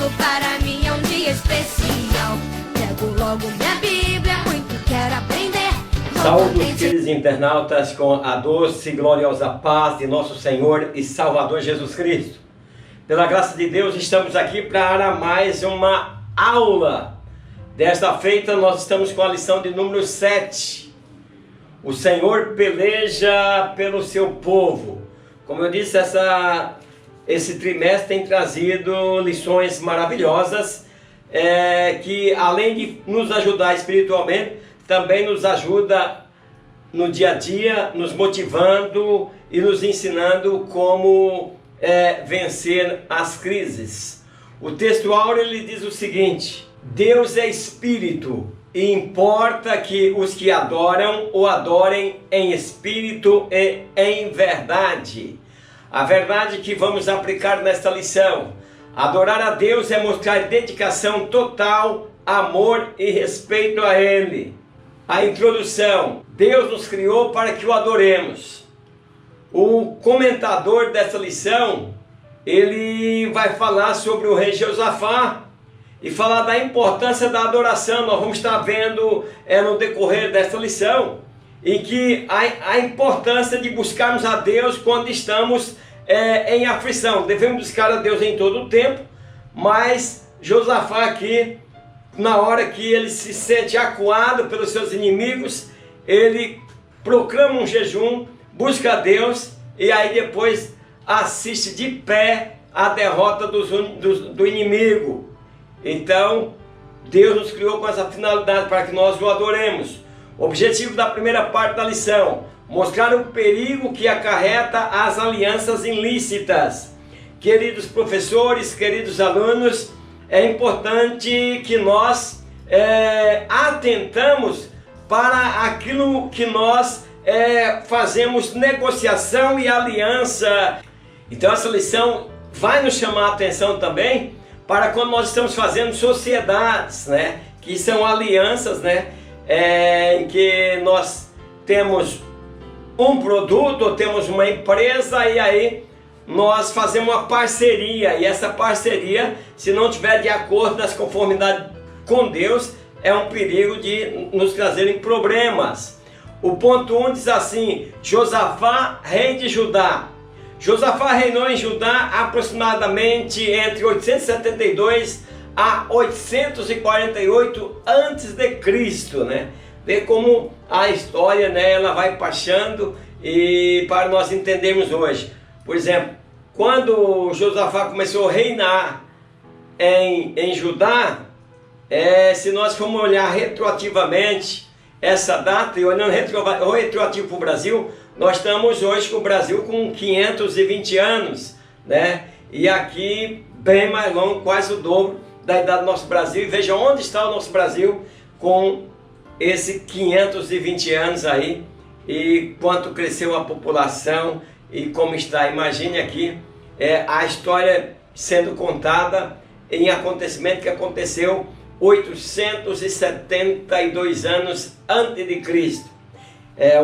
domingo para mim é um dia especial. Pego logo minha Bíblia, muito quero aprender. Saúde, queridos internautas, com a doce e gloriosa paz de nosso Senhor e Salvador Jesus Cristo. Pela graça de Deus, estamos aqui para mais uma aula. Desta feita, nós estamos com a lição de número 7. O Senhor peleja pelo seu povo. Como eu disse, esse trimestre tem trazido lições maravilhosas, que além de nos ajudar espiritualmente, também nos ajuda no dia a dia, nos motivando e nos ensinando como vencer as crises. O texto áureo ele diz o seguinte: Deus é espírito e importa que os que adoram o adorem em espírito e em verdade. A verdade que vamos aplicar nesta lição: adorar a Deus é mostrar dedicação total, amor e respeito a Ele. A introdução: Deus nos criou para que o adoremos. O comentador dessa lição, ele vai falar sobre o rei Josafá e falar da importância da adoração. Nós vamos estar vendo no decorrer dessa lição, em que a importância de buscarmos a Deus quando estamos em aflição. Devemos buscar a Deus em todo o tempo, mas Josafá aqui, na hora que ele se sente acuado pelos seus inimigos, ele proclama um jejum, busca a Deus e aí depois assiste de pé a derrota do inimigo. Então, Deus nos criou com essa finalidade para que nós o adoremos. O objetivo da primeira parte da lição: mostrar o perigo que acarreta as alianças ilícitas. Queridos professores, queridos alunos, é importante que nós atentamos para aquilo que nós fazemos negociação e aliança. Então essa lição vai nos chamar a atenção também para quando nós estamos fazendo sociedades, né, que são alianças, né, em que nós temos um produto ou temos uma empresa e aí nós fazemos uma parceria, e essa parceria, se não estiver de acordo nas conformidades com Deus, é um perigo de nos trazerem problemas. O ponto 1 diz assim: Josafá, rei de Judá. Josafá reinou em Judá aproximadamente entre 872 a 848 a.C., né? Vê como a história, né, ela vai passando, e para nós entendermos hoje. Por exemplo, quando Josafá começou a reinar em Judá, se nós formos olhar retroativamente essa data e olhando retroativo para o Brasil, nós estamos hoje com o Brasil com 520 anos, né? E aqui bem mais longo, quase o dobro da idade do nosso Brasil. E veja onde está o nosso Brasil com esse 520 anos aí, e quanto cresceu a população e como está. Imagine aqui a história sendo contada em acontecimento que aconteceu 872 anos antes de Cristo.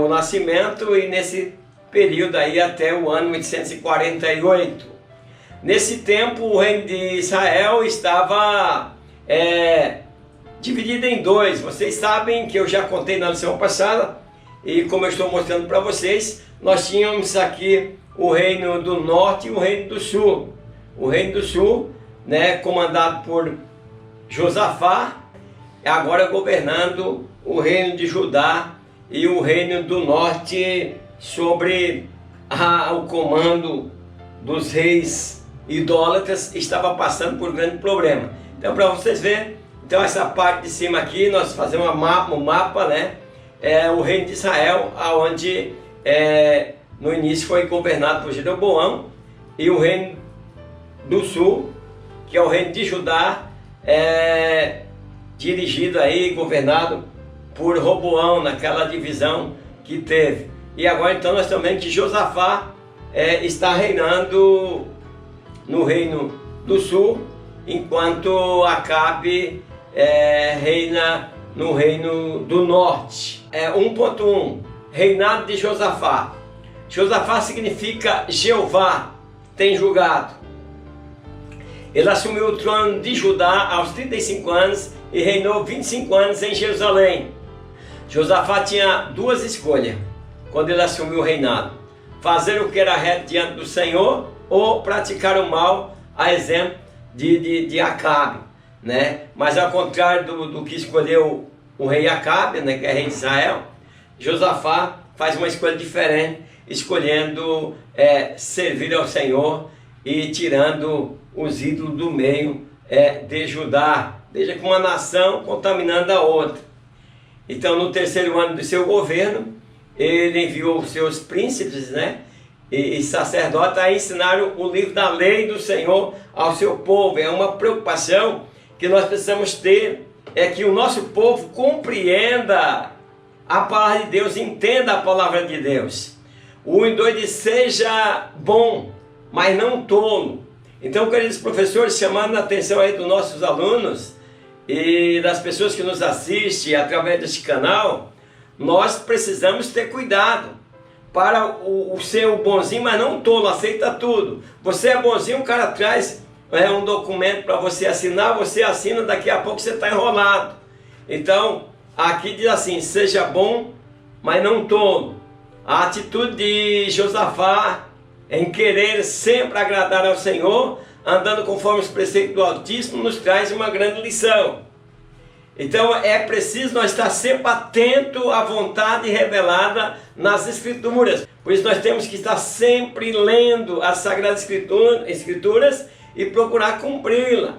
O nascimento, e nesse período aí até o ano 848. Nesse tempo o reino de Israel estava dividido em dois. Vocês sabem que eu já contei na lição passada, e como eu estou mostrando para vocês, nós tínhamos aqui o reino do norte e o reino do sul. O reino do sul, né, comandado por Josafá, agora governando o reino de Judá, e o reino do norte sobre o comando dos reis idólatras estava passando por um grande problema. Então, para vocês verem, então essa parte de cima aqui, nós fazemos um mapa, né? O reino de Israel, onde no início foi governado por Jeroboão, e o reino do sul, que é o reino de Judá, dirigido aí, governado por Roboão, naquela divisão que teve. E agora então nós também que Josafá está reinando no reino do sul, enquanto Acabe reina no reino do norte. 1.1 Reinado de Josafá. Josafá significa Jeová tem julgado. Ele assumiu o trono de Judá aos 35 anos e reinou 25 anos em Jerusalém. Josafá tinha duas escolhas quando ele assumiu o reinado: fazer o que era reto diante do Senhor ou praticar o mal, a exemplo de Acabe, né? Mas ao contrário do que escolheu o rei Acabe, né, que é rei de Israel, Josafá faz uma escolha diferente, escolhendo servir ao Senhor e tirando os ídolos do meio de Judá, desde que uma nação contaminando a outra. Então, no terceiro ano do seu governo, ele enviou os seus príncipes, né, e sacerdotes a ensinar o livro da lei do Senhor ao seu povo. É uma preocupação que nós precisamos ter, que o nosso povo compreenda a palavra de Deus, entenda a palavra de Deus. O 1:2 diz: seja bom, mas não tolo. Então, queridos professores, chamando a atenção aí dos nossos alunos e das pessoas que nos assistem através deste canal, nós precisamos ter cuidado para o ser o bonzinho, mas não tolo, aceita tudo. Você é bonzinho, o cara traz um documento para você assinar, você assina, daqui a pouco você está enrolado. Então, aqui diz assim: seja bom, mas não tolo. A atitude de Josafá em querer sempre agradar ao Senhor, andando conforme os preceitos do Altíssimo, nos traz uma grande lição. Então é preciso nós estar sempre atento à vontade revelada nas Escrituras. Por isso nós temos que estar sempre lendo as Sagradas Escrituras e procurar cumpri-la.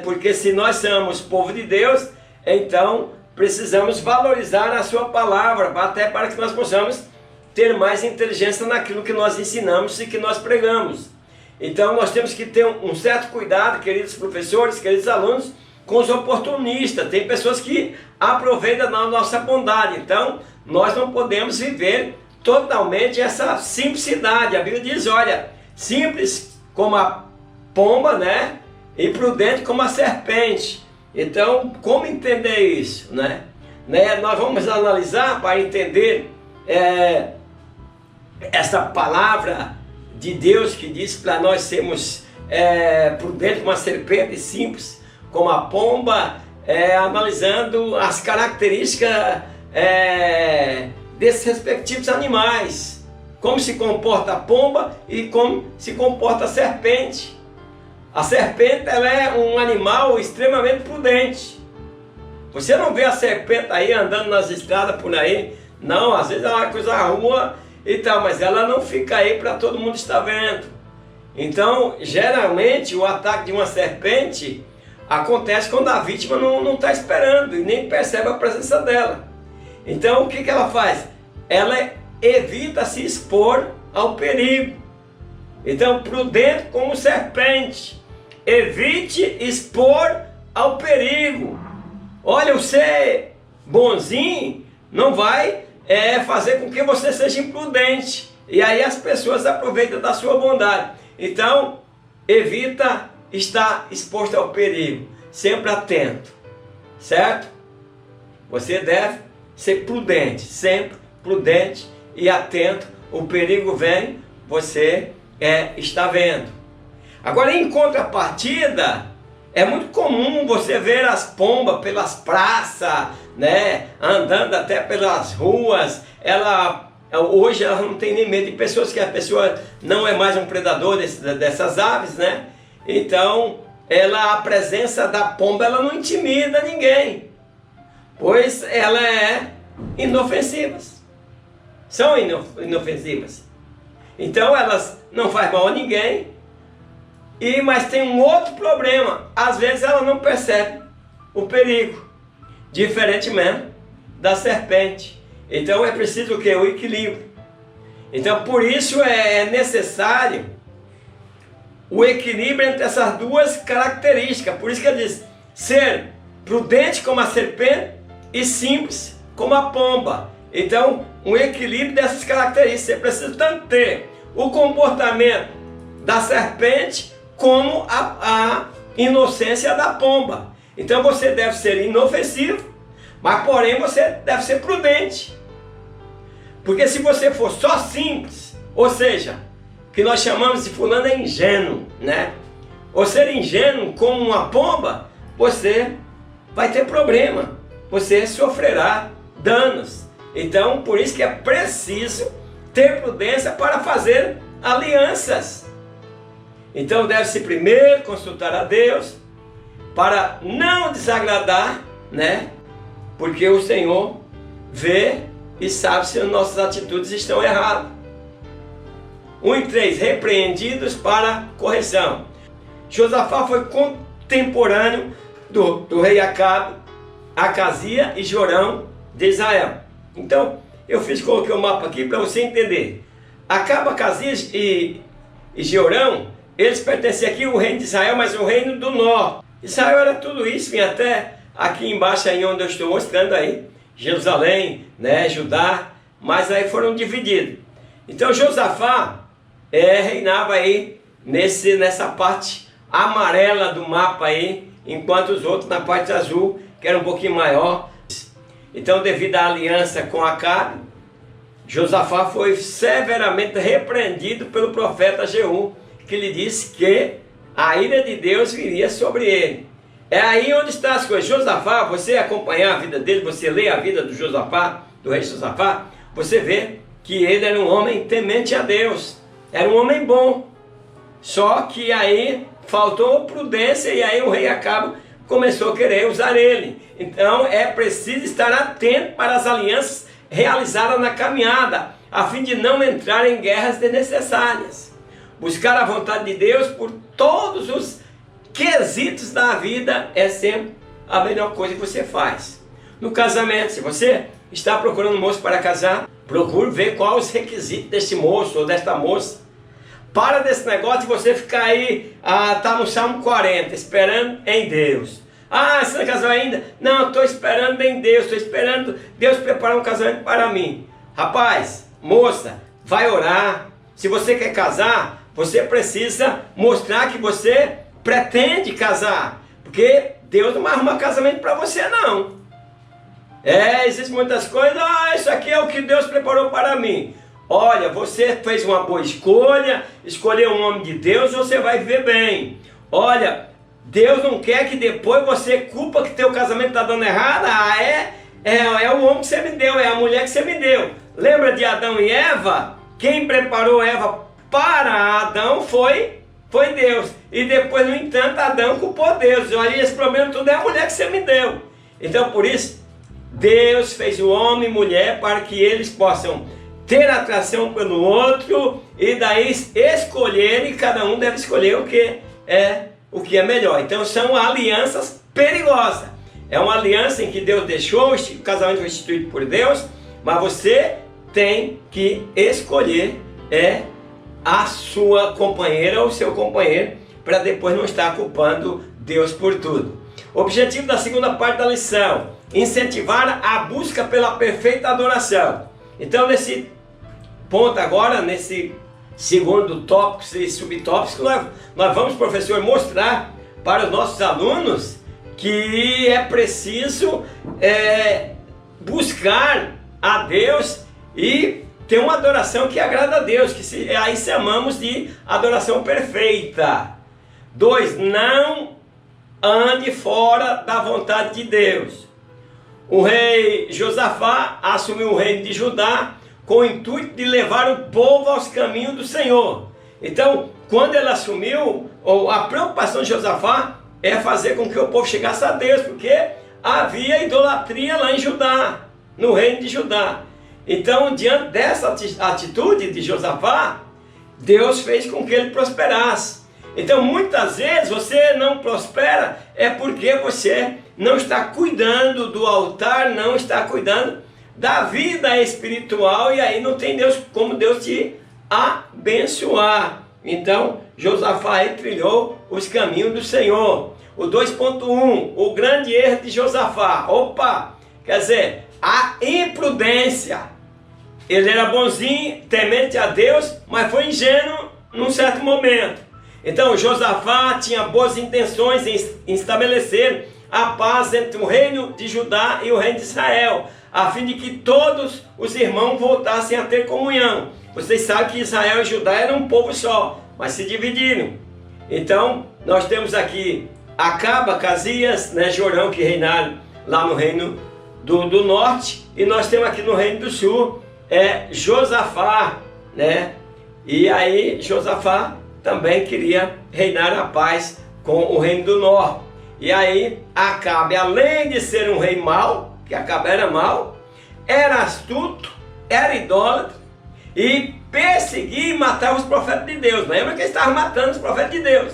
Porque se nós somos povo de Deus, então precisamos valorizar a sua palavra, até para que nós possamos ter mais inteligência naquilo que nós ensinamos e que nós pregamos. Então nós temos que ter um certo cuidado, queridos professores, queridos alunos, com os oportunistas. Tem pessoas que aproveitam da nossa bondade. Então nós não podemos viver totalmente essa simplicidade. A Bíblia diz: olha, simples como a pomba, né? E prudente como a serpente. Então, como entender isso, né? Nós vamos analisar para entender essa palavra de Deus que diz para nós sermos prudentes como a serpente e simples como a pomba, analisando as características desses respectivos animais, como se comporta a pomba e como se comporta a serpente. A serpente, ela é um animal extremamente prudente. Você não vê a serpente aí andando nas estradas por aí, não. Às vezes ela vai cruzar a rua e tal, mas ela não fica aí para todo mundo estar vendo. Então, geralmente, o ataque de uma serpente acontece quando a vítima não está esperando e nem percebe a presença dela. Então, o que ela faz? Ela evita se expor ao perigo. Então, prudente como serpente, evite expor ao perigo. Olha, o ser bonzinho não vai fazer com que você seja imprudente. E aí as pessoas aproveitam da sua bondade. Então, evita estar exposto ao perigo. Sempre atento. Certo? Você deve ser prudente. Sempre prudente e atento. O perigo vem, você está vendo. Agora, em contrapartida, é muito comum você ver as pombas pelas praças, né, andando até pelas ruas. Hoje ela não tem nem medo de pessoas, que a pessoa não é mais um predador dessas aves, né? Então, a presença da pomba, ela não intimida ninguém, pois ela é inofensiva. São inofensivas. Então elas não fazem mal a ninguém. Mas tem um outro problema: às vezes ela não percebe o perigo, diferentemente da serpente. Então é preciso o quê? O equilíbrio. Então por isso é necessário o equilíbrio entre essas duas características. Por isso que ele diz: ser prudente como a serpente e simples como a pomba. Então, um equilíbrio dessas características. Você precisa tanto ter o comportamento da serpente como a inocência da pomba. Então você deve ser inofensivo, mas porém você deve ser prudente. Porque se você for só simples, ou seja, que nós chamamos de fulano é ingênuo, né? ou ser ingênuo como uma pomba, você vai ter problema, você sofrerá danos. Então, por isso que é preciso ter prudência para fazer alianças. Então, deve-se primeiro consultar a Deus para não desagradar, né? Porque o Senhor vê e sabe se as nossas atitudes estão erradas. 1:3, repreendidos para correção. Josafá foi contemporâneo do rei Acabe, Acazia e Jorão de Israel. Então, coloquei o mapa aqui para você entender. Acabe, Acasias e Jorão, eles pertenciam aqui ao reino de Israel, mas o reino do norte. Israel era tudo isso, vinha até aqui embaixo aí onde eu estou mostrando aí, Jerusalém, né, Judá, mas aí foram divididos. Então Josafá reinava aí nessa parte amarela do mapa aí, enquanto os outros na parte azul, que era um pouquinho maior. Então, devido à aliança com Acabe, Josafá foi severamente repreendido pelo profeta Jeú, que lhe disse que a ira de Deus viria sobre ele. É aí onde estão as coisas. Josafá, você acompanhar a vida dele, você lê a vida do Josafá, do rei Josafá, você vê que ele era um homem temente a Deus, era um homem bom. Só que aí faltou prudência e aí o rei Acabe começou a querer usar ele. Então é preciso estar atento para as alianças realizadas na caminhada, a fim de não entrar em guerras desnecessárias. Buscar a vontade de Deus por todos os quesitos da vida é sempre a melhor coisa que você faz. No casamento, se você está procurando um moço para casar, procure ver quais os requisitos desse moço ou desta moça. Para desse negócio de você ficar aí, tá no Salmo 40, esperando em Deus. Você não casou ainda? Não, estou esperando em Deus, estou esperando Deus preparar um casamento para mim. Rapaz, moça, vai orar. Se você quer casar, você precisa mostrar que você pretende casar. Porque Deus não vai arrumar casamento para você, não. Existem muitas coisas, isso aqui é o que Deus preparou para mim. Olha, você fez uma boa escolha, escolheu um homem de Deus, você vai viver bem. Olha, Deus não quer que depois você culpa que teu casamento está dando errado. É o homem que você me deu, é a mulher que você me deu. Lembra de Adão e Eva? Quem preparou Eva para Adão foi Deus. E depois, no entanto, Adão culpou Deus. Olha, esse problema tudo é a mulher que você me deu. Então, por isso, Deus fez o homem e mulher para que eles possam ter atração pelo outro e daí escolher, e cada um deve escolher o que é melhor. Então são alianças perigosas. É uma aliança em que Deus deixou, o casamento foi instituído por Deus, mas você tem que escolher a sua companheira ou seu companheiro, para depois não estar culpando Deus por tudo. O objetivo da segunda parte da lição: incentivar a busca pela perfeita adoração. Então, nesse ponto agora, nesse segundo tópico, esse subtópico, nós vamos, professor, mostrar para os nossos alunos que é preciso buscar a Deus e ter uma adoração que agrada a Deus, que aí chamamos de adoração perfeita. 2. Não ande fora da vontade de Deus. O rei Josafá assumiu o reino de Judá com o intuito de levar o povo aos caminhos do Senhor. Então, quando ele assumiu, a preocupação de Josafá é fazer com que o povo chegasse a Deus, porque havia idolatria lá em Judá, no reino de Judá. Então, diante dessa atitude de Josafá, Deus fez com que ele prosperasse. Então, muitas vezes você não prospera porque você não está cuidando do altar, não está cuidando da vida espiritual, e aí não tem como Deus te abençoar. Então, Josafá trilhou os caminhos do Senhor. O 2.1, o grande erro de Josafá. Quer dizer, a imprudência. Ele era bonzinho, temente a Deus, mas foi ingênuo num certo momento. Então, Josafá tinha boas intenções em estabelecer a paz entre o reino de Judá e o reino de Israel, a fim de que todos os irmãos voltassem a ter comunhão. Vocês sabem que Israel e Judá eram um povo só, mas se dividiram. Então, nós temos aqui Acabe, Acasias, né, Jorão, que reinaram lá no reino do norte, e nós temos aqui no reino do sul, Josafá, né? E aí Josafá também queria reinar a paz com o reino do norte. E aí Acabe, além de ser um rei mau, que Acabe era mau, era astuto, era idólatra e perseguia e matava os profetas de Deus. Lembra que ele estava matando os profetas de Deus?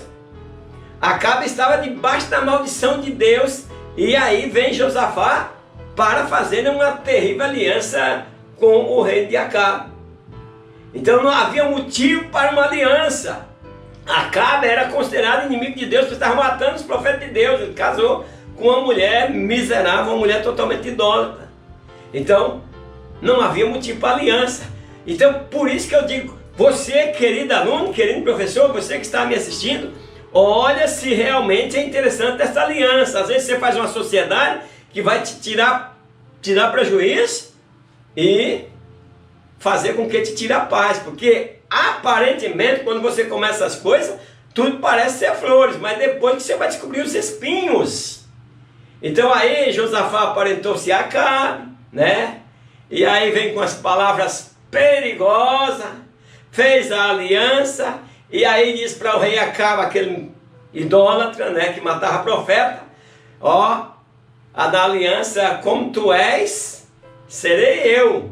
Acabe estava debaixo da maldição de Deus, e aí vem Josafá para fazer uma terrível aliança com o rei de Acabe. Então não havia motivo para uma aliança. Acabe era considerado inimigo de Deus, porque estava matando os profetas de Deus. Ele casou com uma mulher miserável, uma mulher totalmente idólatra. Então não havia motivo para aliança. Então por isso que eu digo, você querido aluno, querido professor, você que está me assistindo, olha se realmente é interessante essa aliança. Às vezes você faz uma sociedade que vai te tirar prejuízo e fazer com que te tire a paz, porque aparentemente quando você começa as coisas, tudo parece ser flores, mas depois que você vai descobrir os espinhos. Então aí Josafá aparentou-se a Acabe, né? E aí vem com as palavras perigosas, fez a aliança, e aí diz para o rei Acabe, aquele idólatra, né, que matava profeta, ó, a da aliança, como tu és, serei eu,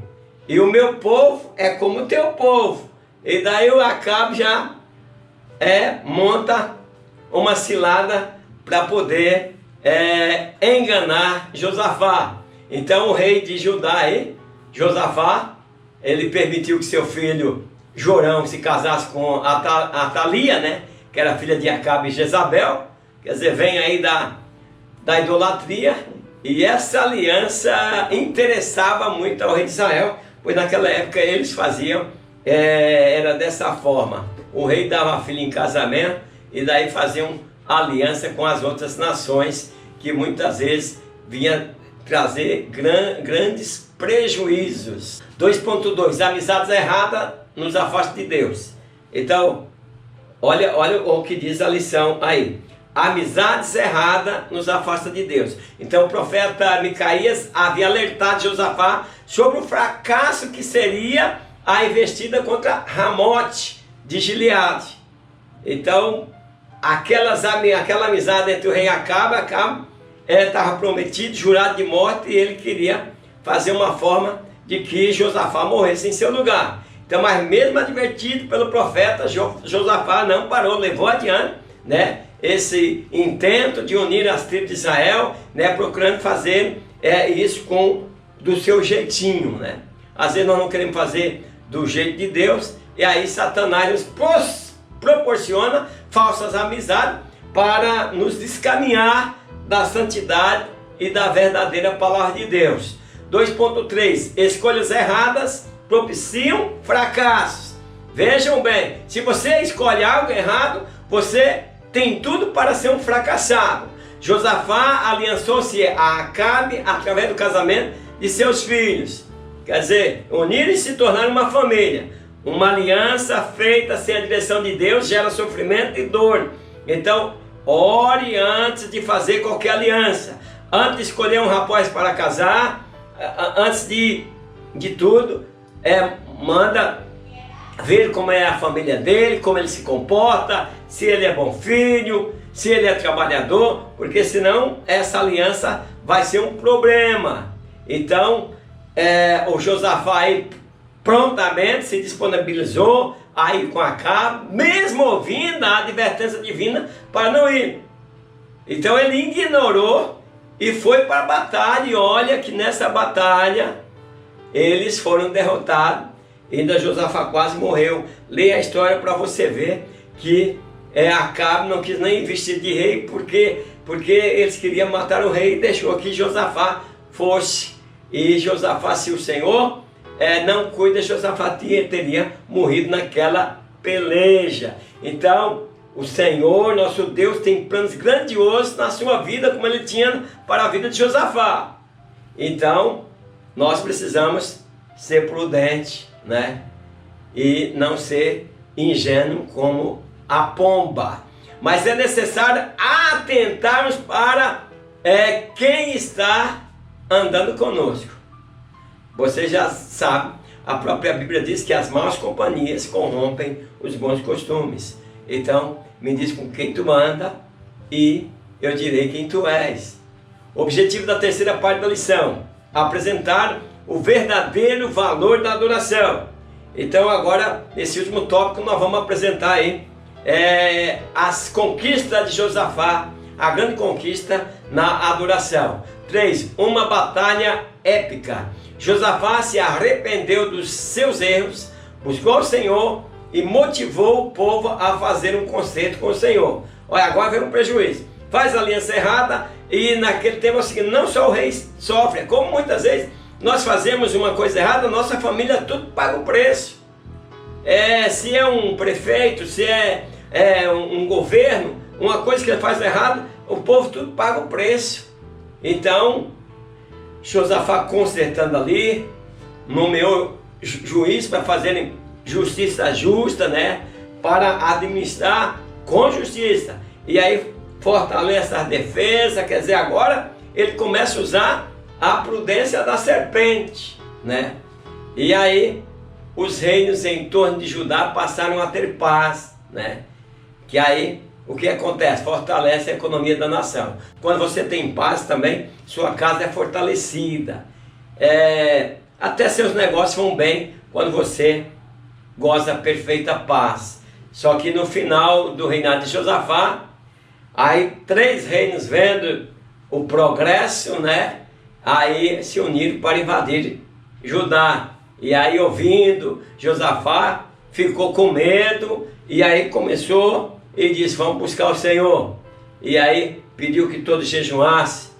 e o meu povo é como o teu povo. E daí o Acabe já monta uma cilada para poder enganar Josafá. Então o rei de Judá aí, Josafá, ele permitiu que seu filho Jorão se casasse com Atalia, né, que era filha de Acabe e Jezabel. Quer dizer, vem aí da idolatria, e essa aliança interessava muito ao rei de Israel, pois naquela época eles faziam, era dessa forma, o rei dava a filha em casamento, e daí faziam aliança com as outras nações, que muitas vezes vinha trazer grandes prejuízos. 2.2, amizades erradas nos afasta de Deus. Então, olha o que diz a lição aí. Amizades erradas nos afasta de Deus. Então o profeta Micaías havia alertado Josafá sobre o fracasso que seria a investida contra Ramote de Gileade. Então aquela amizade entre o rei Acabe estava prometido, jurado de morte, e ele queria fazer uma forma de que Josafá morresse em seu lugar. Então, mas mesmo advertido pelo profeta, Josafá não parou, levou adiante, né, esse intento de unir as tribos de Israel, né, procurando fazer isso do seu jeitinho, né. Às vezes nós não queremos fazer do jeito de Deus, e aí Satanás nos proporciona falsas amizades para nos descaminhar da santidade e da verdadeira palavra de Deus. 2.3, escolhas erradas propiciam fracassos. Vejam bem, se você escolhe algo errado, você tem tudo para ser um fracassado. Josafá aliançou-se a Acabe através do casamento de seus filhos. Quer dizer, unir e se tornar uma família. Uma aliança feita sem a direção de Deus gera sofrimento e dor. Então, ore antes de fazer qualquer aliança. Antes de escolher um rapaz para casar, antes de tudo, manda ver como é a família dele, como ele se comporta, se ele é bom filho, se ele é trabalhador, porque senão essa aliança vai ser um problema. Então, o Josafá aí prontamente se disponibilizou a ir com Acabe, mesmo ouvindo a advertência divina para não ir. Então ele ignorou e foi para a batalha, e olha que nessa batalha eles foram derrotados, ainda Josafá quase morreu. Leia a história para você ver que Acabe não quis nem investir de rei, porque eles queriam matar o rei, e deixou que Josafá fosse. E Josafá, se o Senhor não cuida, Josafá teria morrido naquela peleja. Então o Senhor, nosso Deus, tem planos grandiosos na sua vida, como ele tinha para a vida de Josafá. Então nós precisamos ser prudentes, né? E não ser ingênuo como a pomba. mas é necessário atentarmos para quem está andando conosco. Você já sabe, a própria Bíblia diz que as más companhias corrompem os bons costumes. Então, me diz com quem tu anda e eu direi quem tu és. O objetivo da terceira parte da lição: apresentar o verdadeiro valor da adoração. Então agora, nesse último tópico, nós vamos apresentar aí as conquistas de Josafá, a grande conquista na adoração. 3. Uma batalha épica. Josafá se arrependeu dos seus erros, buscou o Senhor e motivou o povo a fazer um concerto com o Senhor. Olha, agora vem um prejuízo. Faz a aliança errada e naquele tempo é o seguinte: não só o rei sofre, como muitas vezes nós fazemos uma coisa errada, nossa família tudo paga o preço. Se é um prefeito, se é um governo, uma coisa que ele faz errado, o povo tudo paga o preço. Então, Josafá, consertando ali, nomeou juiz para fazerem justiça justa, né? Para administrar com justiça. E aí fortalece a defesa, quer dizer, agora ele começa a usar a prudência da serpente, né? E aí os reinos em torno de Judá passaram a ter paz, né? Que aí o que acontece? Fortalece a economia da nação. Quando você tem paz também, sua casa é fortalecida. Até seus negócios vão bem quando você goza perfeita paz. Só que no final do reinado de Josafá, aí 3 reinos vendo o progresso, né? Aí se uniram para invadir Judá. E aí ouvindo, Josafá ficou com medo e aí começou e disse: vamos buscar o Senhor. E aí pediu que todos jejuassem,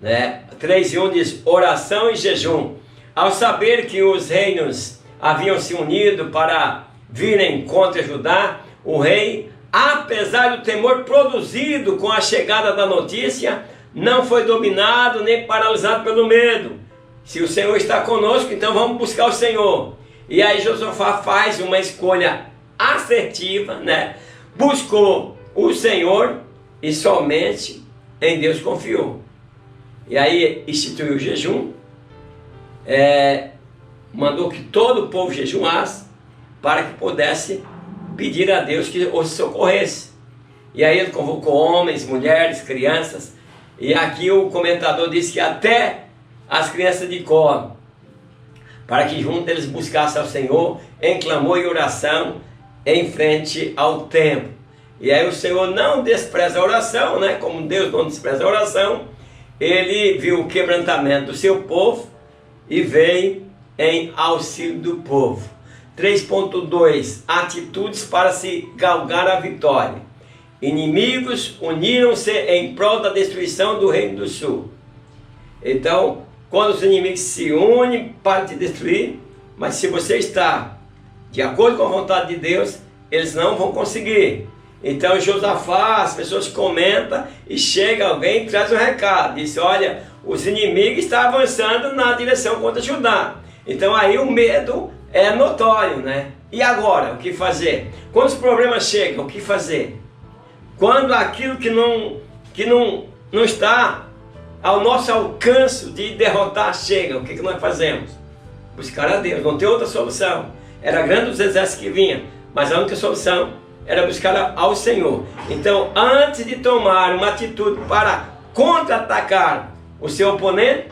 né? 3:1 diz: oração e jejum. Ao saber que os reinos haviam se unido para virem contra Judá, o rei, apesar do temor produzido com a chegada da notícia, não foi dominado nem paralisado pelo medo. Se o Senhor está conosco, então vamos buscar o Senhor. E aí Josafá faz uma escolha assertiva, né? Buscou o Senhor e somente em Deus confiou. E aí instituiu o jejum, mandou que todo o povo jejuasse para que pudesse pedir a Deus que os socorresse. E aí ele convocou homens, mulheres, crianças, e aqui o comentador diz que até as crianças de colo, para que juntos eles buscassem ao Senhor em clamor e oração em frente ao templo. E aí o Senhor não despreza a oração, né? Como Deus não despreza a oração, ele viu o quebrantamento do seu povo e veio em auxílio do povo. 3.2 Atitudes para se galgar a vitória. Inimigos uniram-se em prol da destruição do Reino do Sul. Então, quando os inimigos se unem para te destruir, mas se você está de acordo com a vontade de Deus, eles não vão conseguir. Então Josafá, as pessoas comentam e chega alguém e traz um recado, diz: olha, os inimigos estão avançando na direção contra Judá. Então aí o medo é notório, né? E agora, o que fazer? Quando os problemas chegam, o que fazer? Quando aquilo que não está ao nosso alcance de derrotar chega, o que nós fazemos? Buscar a Deus, não tem outra solução. Era grande os exércitos que vinham, mas a única solução era buscar ao Senhor. Então, antes de tomar uma atitude para contra-atacar o seu oponente,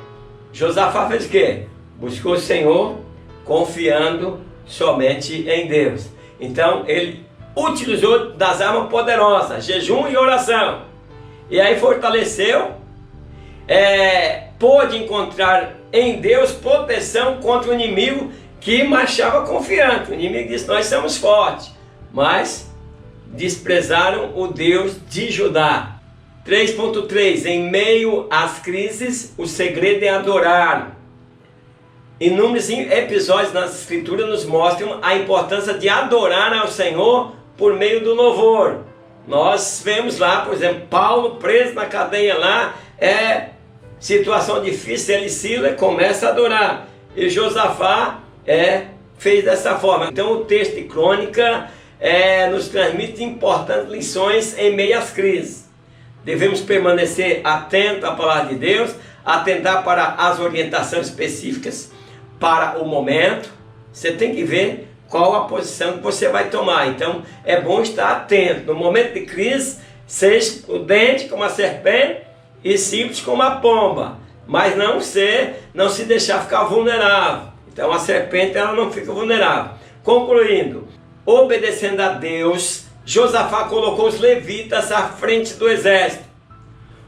Josafá fez o quê? Buscou o Senhor, confiando somente em Deus. Então, ele utilizou das armas poderosas, jejum e oração. E aí fortaleceu, pôde encontrar em Deus proteção contra o inimigo que marchava confiante. O inimigo disse: nós somos fortes, mas desprezaram o Deus de Judá. 3.3 Em meio às crises, o segredo é adorar. Inúmeros episódios nas escrituras nos mostram a importância de adorar ao Senhor por meio do louvor. Nós vemos lá, por exemplo, Paulo preso na cadeia lá, situação difícil, ele e Silas começa a adorar. E Josafá fez dessa forma. Então o texto de Crônica nos transmite importantes lições em meio às crises. Devemos permanecer atentos à palavra de Deus, atentar para as orientações específicas para o momento. Você tem que ver qual a posição que você vai tomar. Então é bom estar atento. No momento de crise, seja prudente como a serpente e simples como a pomba, mas não se deixar ficar vulnerável. Então a serpente ela não fica vulnerável. Concluindo, obedecendo a Deus, Josafá colocou os levitas à frente do exército.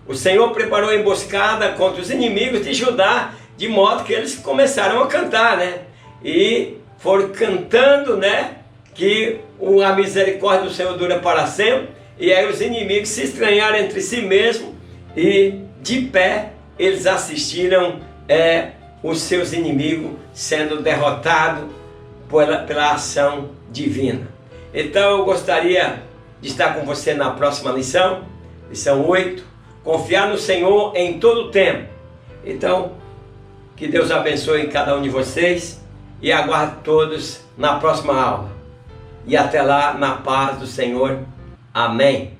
O Senhor preparou a emboscada contra os inimigos de Judá, de modo que eles começaram a cantar, né? E foram cantando, né? Que a misericórdia do Senhor dura para sempre. E aí os inimigos se estranharam entre si mesmos e de pé eles assistiram os seus inimigos sendo derrotados pela ação divina. Então eu gostaria de estar com você na próxima lição, lição 8, confiar no Senhor em todo o tempo. Então, que Deus abençoe cada um de vocês e aguardo todos na próxima aula. E até lá, na paz do Senhor. Amém.